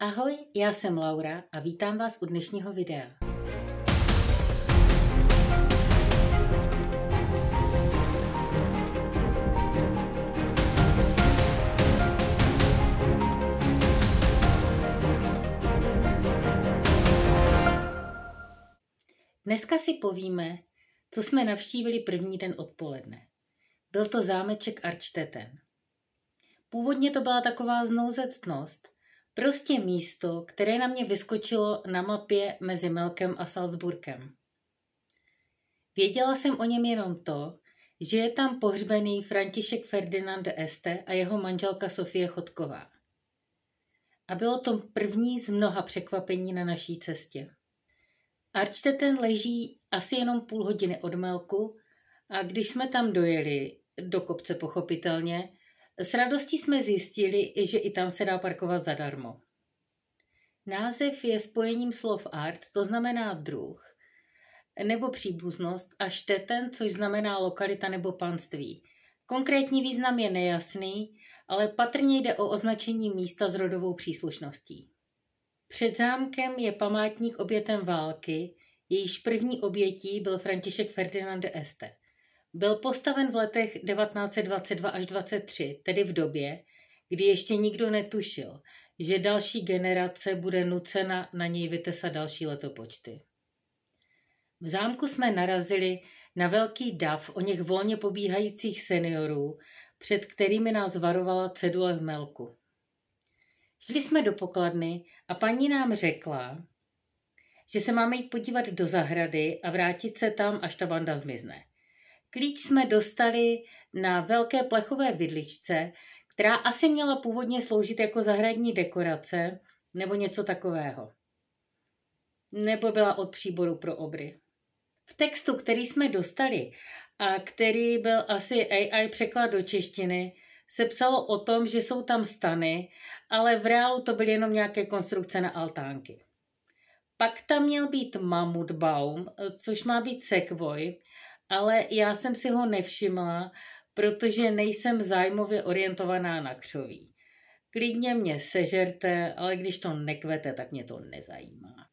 Ahoj, já jsem Laura a vítám vás u dnešního videa. Dneska si povíme, co jsme navštívili první den odpoledne. Byl to zámeček Archteten. Původně to byla taková znouzectnost, prostě místo, které na mě vyskočilo na mapě mezi Melkem a Salzburgem. Věděla jsem o něm jenom to, že je tam pohřbený František Ferdinand de Este a jeho manželka Sofie Chodková. A bylo to první z mnoha překvapení na naší cestě. Archteten leží asi jenom půl hodiny od Melku a když jsme tam dojeli, do kopce pochopitelně, s radostí jsme zjistili, že i tam se dá parkovat zadarmo. Název je spojením slov art, to znamená druh, nebo příbuznost, a Šteten, což znamená lokalita nebo panství. Konkrétní význam je nejasný, ale patrně jde o označení místa s rodovou příslušností. Před zámkem je památník obětem války, jejíž první obětí byl František Ferdinand de Este. Byl postaven v letech 1922 až 1923, tedy v době, kdy ještě nikdo netušil, že další generace bude nucena na něj vytesat další letopočty. V zámku jsme narazili na velký dav o něch volně pobíhajících seniorů, před kterými nás varovala cedule v Melku. Šli jsme do pokladny a paní nám řekla, že se máme jít podívat do zahrady a vrátit se tam, až ta banda zmizne. Klíč jsme dostali na velké plechové vidličce, která asi měla původně sloužit jako zahradní dekorace nebo něco takového. Nebo byla od příboru pro obry. V textu, který jsme dostali a který byl asi AI překlad do češtiny, se psalo o tom, že jsou tam stany, ale v reálu to byly jenom nějaké konstrukce na altánky. Pak tam měl být Mammutbaum, což má být sekvoj, ale já jsem si ho nevšimla, protože nejsem zájmově orientovaná na křoví. Klidně mě sežerte, ale když to nekvete, tak mě to nezajímá.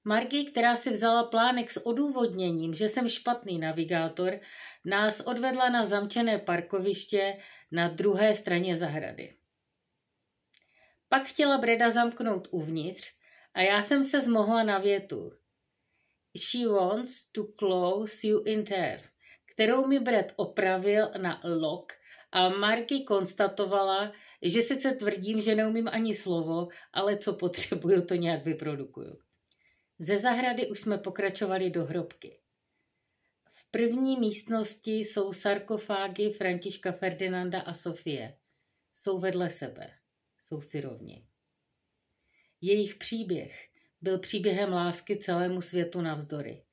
Margi, která si vzala plánek s odůvodněním, že jsem špatný navigátor, nás odvedla na zamčené parkoviště na druhé straně zahrady. Pak chtěla Breda zamknout uvnitř a já jsem se zmohla na větu "She wants to close you in there", kterou mi Brad opravil na lock a Margi konstatovala, že sice tvrdím, že neumím ani slovo, ale co potřebuju, to nějak vyprodukuju. Ze zahrady už jsme pokračovali do hrobky. V první místnosti jsou sarkofágy Františka Ferdinanda a Sofie. Jsou vedle sebe. Jsou si rovni. Jejich příběh byl příběhem lásky celému světu navzdory.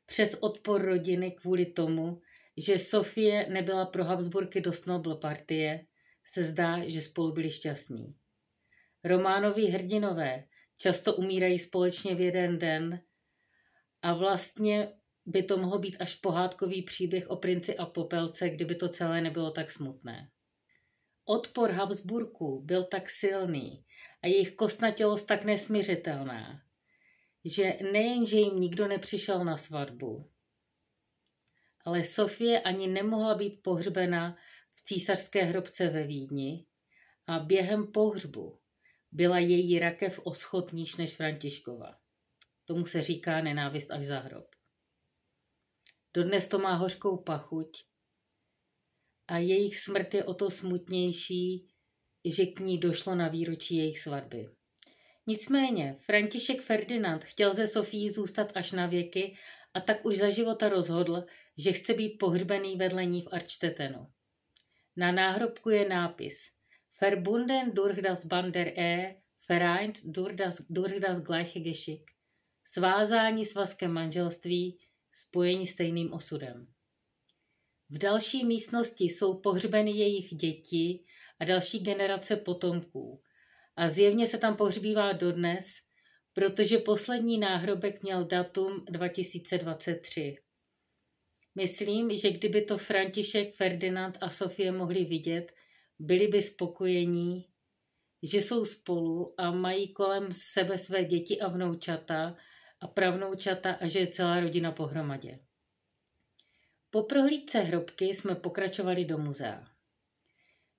Přes odpor rodiny kvůli tomu, že Sofie nebyla pro Habsburky dost nobl partie, se zdá, že spolu byli šťastní. Románoví hrdinové často umírají společně v jeden den a vlastně by to mohl být až pohádkový příběh o princi a popelce, kdyby to celé nebylo tak smutné. Odpor Habsburků byl tak silný a jejich kostnatělost tak nesmiřitelná, že nejenže jim nikdo nepřišel na svatbu, ale Sofie ani nemohla být pohřbena v císařské hrobce ve Vídni a během pohřbu byla její rakev o schod níž než Františkova. Tomu se říká nenávist až za hrob. Dodnes to má hořkou pachuť a jejich smrt je o to smutnější, že k ní došlo na výročí jejich svatby. Nicméně František Ferdinand chtěl ze Sofii zůstat až na věky a tak už za života rozhodl, že chce být pohřbený vedle ní v Archtetenu. Na náhrobku je nápis Verbunden durch das Band der Ehe, vereint durch das gleiche Geschick. Svázání svazkem manželství, spojení stejným osudem. V další místnosti jsou pohřbeny jejich děti a další generace potomků. A zjevně se tam pohřbívá dodnes, protože poslední náhrobek měl datum 2023. Myslím, že kdyby to František, Ferdinand a Sofie mohli vidět, byli by spokojení, že jsou spolu a mají kolem sebe své děti a vnoučata a pravnoučata a že je celá rodina pohromadě. Po prohlídce hrobky jsme pokračovali do muzea.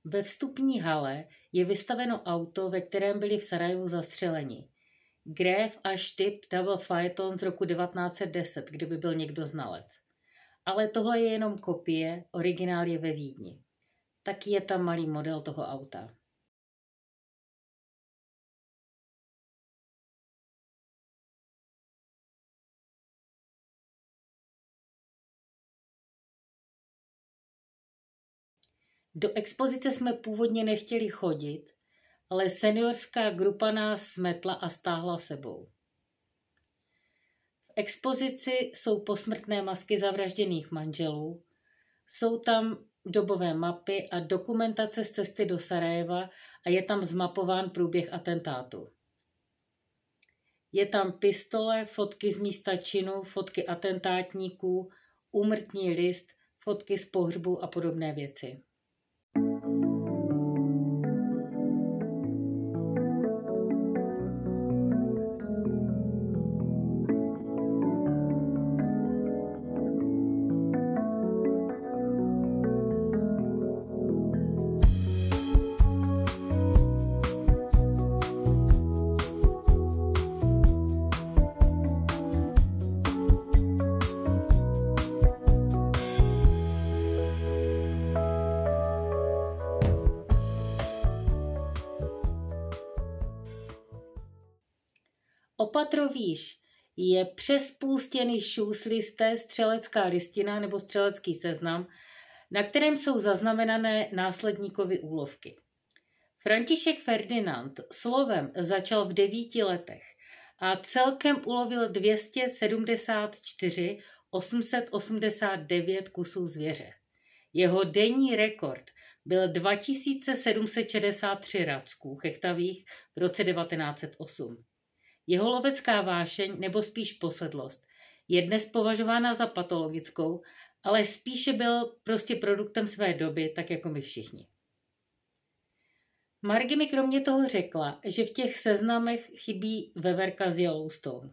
Ve vstupní hale je vystaveno auto, ve kterém byli v Sarajevu zastřeleni. Grev a Štip Double Phaeton z roku 1910, kdyby byl někdo znalec. Ale tohle je jenom kopie, originál je ve Vídni. Taky je tam malý model toho auta. Do expozice jsme původně nechtěli chodit, ale seniorská grupa nás smetla a stáhla sebou. V expozici jsou posmrtné masky zavražděných manželů, jsou tam dobové mapy a dokumentace z cesty do Sarajeva a je tam zmapován průběh atentátu. Je tam pistole, fotky z místa činu, fotky atentátníků, úmrtní list, fotky z pohřbu a podobné věci. Opatrovýš je přes půl stěny šuslisté střelecká listina nebo střelecký seznam, na kterém jsou zaznamenané následníkovy úlovky. František Ferdinand slovem začal v 9 letech a celkem ulovil 274 889 kusů zvěře. Jeho denní rekord byl 2763 racků chechtavých v roce 1908. Jeho lovecká vášeň, nebo spíš posedlost, je dnes považována za patologickou, ale spíše byl prostě produktem své doby, tak jako my všichni. Margy mi kromě toho řekla, že v těch seznamech chybí veverka z Yellowstone.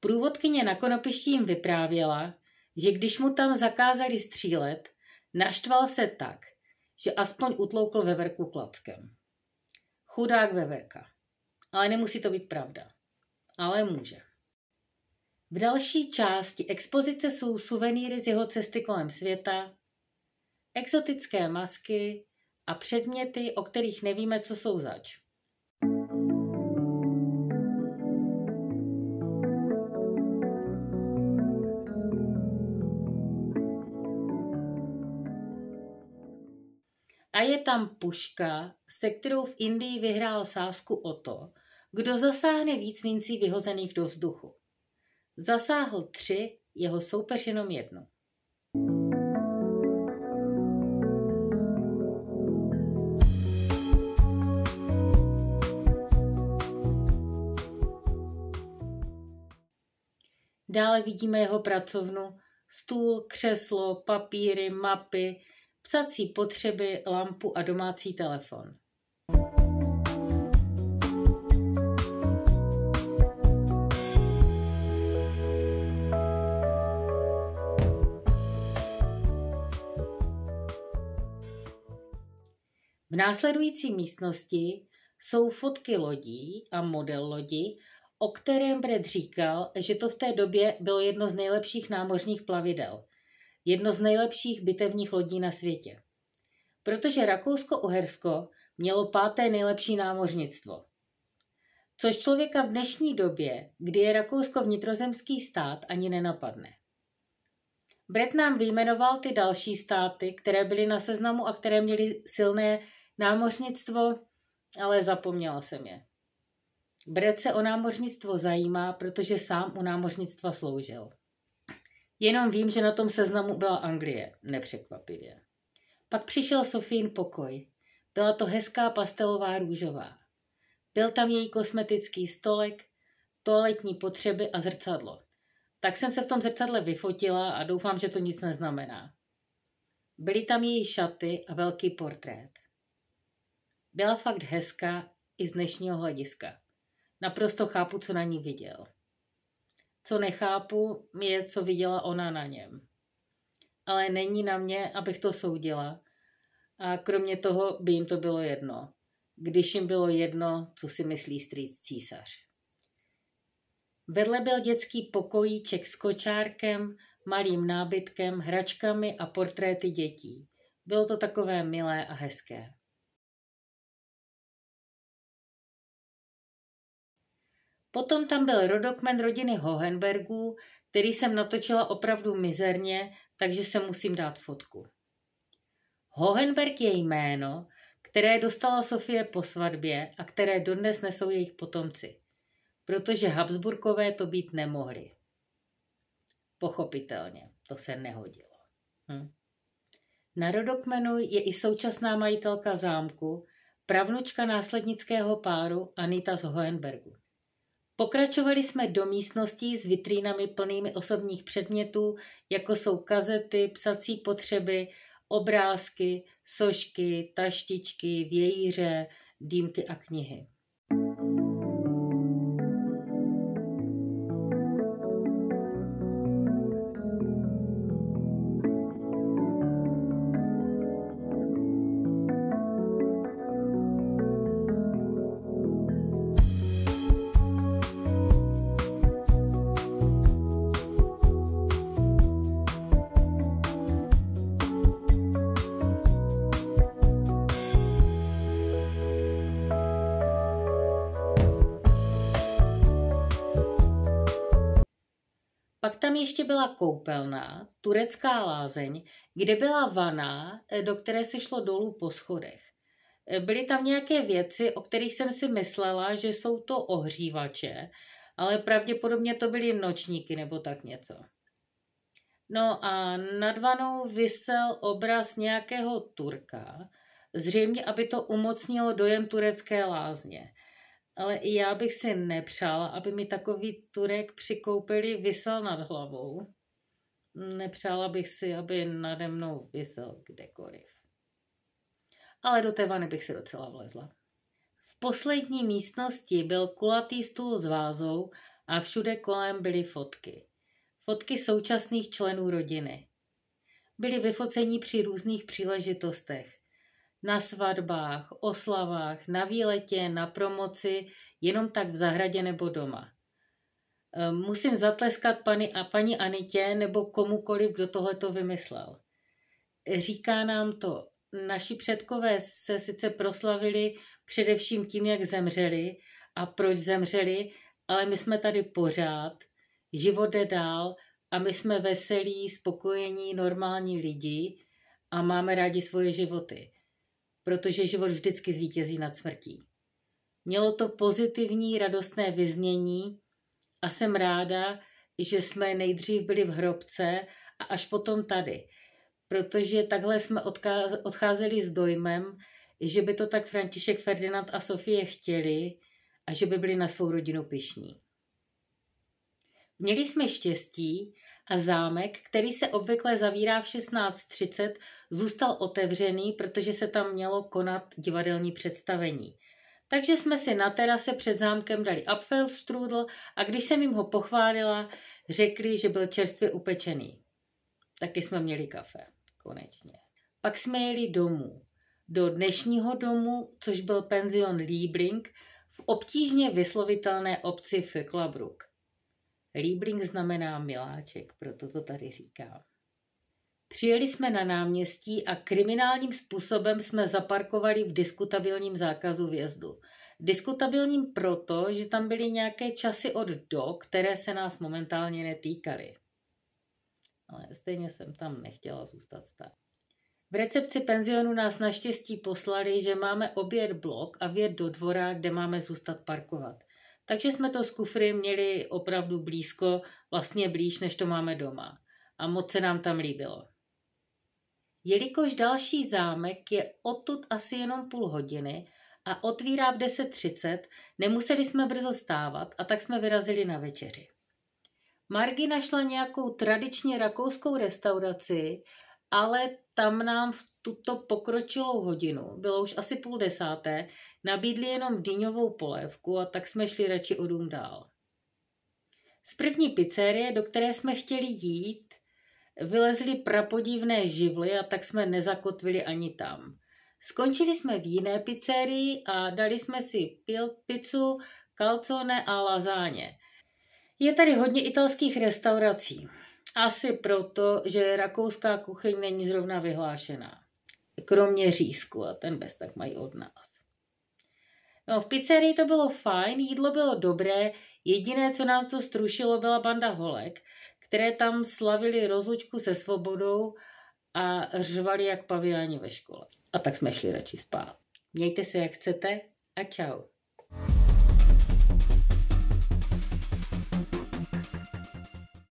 Průvodkyně na konopišti jim vyprávěla, že když mu tam zakázali střílet, naštval se tak, že aspoň utloukl veverku klackem. Chudák veverka. Ale nemusí to být pravda. Ale může. V další části expozice jsou suvenýry z jeho cesty kolem světa, exotické masky a předměty, o kterých nevíme, co jsou zač. A je tam puška, se kterou v Indii vyhrál sázku o to, kdo zasáhne víc mincí vyhozených do vzduchu. Zasáhl 3, jeho soupeř jenom 1. Dále vidíme jeho pracovnu, stůl, křeslo, papíry, mapy, psací potřeby, lampu a domácí telefon. V následující místnosti jsou fotky lodí a model lodi, o kterém Brett říkal, že to v té době bylo jedno z nejlepších námořních plavidel, jedno z nejlepších bitevních lodí na světě. Protože Rakousko-Uhersko mělo 5. nejlepší námořnictvo. Což člověka v dnešní době, kdy je Rakousko vnitrozemský stát, ani nenapadne. Brett nám vyjmenoval ty další státy, které byly na seznamu a které měly silné námořnictvo, ale zapomněla jsem je. Brett se o námořnictvo zajímá, protože sám u námořnictva sloužil. Jenom vím, že na tom seznamu byla Anglie, nepřekvapivě. Pak přišel Sofín pokoj. Byla to hezká pastelová růžová. Byl tam její kosmetický stolek, toaletní potřeby a zrcadlo. Tak jsem se v tom zrcadle vyfotila a doufám, že to nic neznamená. Byly tam její šaty a velký portrét. Byla fakt hezká i z dnešního hlediska. Naprosto chápu, co na ní viděl. Co nechápu, je, co viděla ona na něm. Ale není na mě, abych to soudila. A kromě toho by jim to bylo jedno. Když jim bylo jedno, co si myslí strýc císař. Vedle byl dětský pokojíček s kočárkem, malým nábytkem, hračkami a portréty dětí. Bylo to takové milé a hezké. Potom tam byl rodokmen rodiny Hohenbergů, který jsem natočila opravdu mizerně, takže se musím dát fotku. Hohenberg je jméno, které dostala Sofie po svatbě a které dodnes nesou jejich potomci, protože Habsburkové to být nemohli. Pochopitelně, to se nehodilo. Na rodokmenu je i současná majitelka zámku, pravnučka následnického páru Anita z Hohenbergu. Pokračovali jsme do místností s vitrínami plnými osobních předmětů, jako jsou kazety, psací potřeby, obrázky, sošky, taštičky, vějíře, dýmky a knihy. Pak tam ještě byla koupelna, turecká lázeň, kde byla vana, do které se šlo dolů po schodech. Byly tam nějaké věci, o kterých jsem si myslela, že jsou to ohřívače, ale pravděpodobně to byly nočníky nebo tak něco. No a nad vanou visel obraz nějakého Turka, zřejmě, aby to umocnilo dojem turecké lázně. Ale i já bych si nepřála, aby mi takový Turek při koupeli visel nad hlavou. Nepřála bych si, aby nade mnou visel kdekoliv. Ale do té vany bych si docela vlezla. V poslední místnosti byl kulatý stůl s vázou a všude kolem byly fotky. Fotky současných členů rodiny. Byli vyfocení při různých příležitostech. Na svatbách, oslavách, na výletě, na promoci, jenom tak v zahradě nebo doma. Musím zatleskat paní Anitě nebo komukoliv, kdo tohleto vymyslel. Říká nám to, naši předkové se sice proslavili především tím, jak zemřeli a proč zemřeli, ale my jsme tady pořád, život jde dál a my jsme veselí, spokojení, normální lidi a máme rádi svoje životy. Protože život vždycky zvítězí nad smrtí. Mělo to pozitivní, radostné vyznění a jsem ráda, že jsme nejdřív byli v hrobce a až potom tady, protože takhle jsme odcházeli s dojmem, že by to tak František Ferdinand a Sofie chtěli a že by byli na svou rodinu pyšní. Měli jsme štěstí a zámek, který se obvykle zavírá v 16:30, zůstal otevřený, protože se tam mělo konat divadelní představení. Takže jsme si na terase před zámkem dali Apfelstrudel a když jsem jim ho pochválila, řekli, že byl čerstvě upečený. Taky jsme měli kafe, konečně. Pak jsme jeli domů. Do dnešního domu, což byl penzion Liebling, v obtížně vyslovitelné obci Vöcklabruck. Liebling znamená miláček, proto to tady říkám. Přijeli jsme na náměstí a kriminálním způsobem jsme zaparkovali v diskutabilním zákazu vjezdu. Diskutabilním proto, že tam byly nějaké časy od do, které se nás momentálně netýkaly. Ale stejně jsem tam nechtěla zůstat stát. V recepci penzionu nás naštěstí poslali, že máme objet blok a vjet do dvora, kde máme zůstat parkovat. Takže jsme to s kufry měli opravdu blízko, vlastně blíž, než to máme doma. A moc se nám tam líbilo. Jelikož další zámek je odtud asi jenom půl hodiny a otvírá v 10:30, nemuseli jsme brzo stávat a tak jsme vyrazili na večeři. Margi našla nějakou tradičně rakouskou restauraci, ale tam nám v tuto pokročilou hodinu, bylo už asi 9:30, nabídli jenom dýňovou polévku a tak jsme šli radši o dům dál. Z první pizzerie, do které jsme chtěli jít, vylezly prapodivné živly a tak jsme nezakotvili ani tam. Skončili jsme v jiné pizzerii a dali jsme si pizzu, calzone a laságne. Je tady hodně italských restaurací. Asi proto, že rakouská kuchyň není zrovna vyhlášená. Kromě řízku a ten bez tak mají od nás. No, v pizzerii to bylo fajn, jídlo bylo dobré, jediné, co nás to strušilo, byla banda holek, které tam slavili rozlučku se svobodou a řvali jak paviáni ve škole. A tak jsme šli radši spát. Mějte se jak chcete a čau.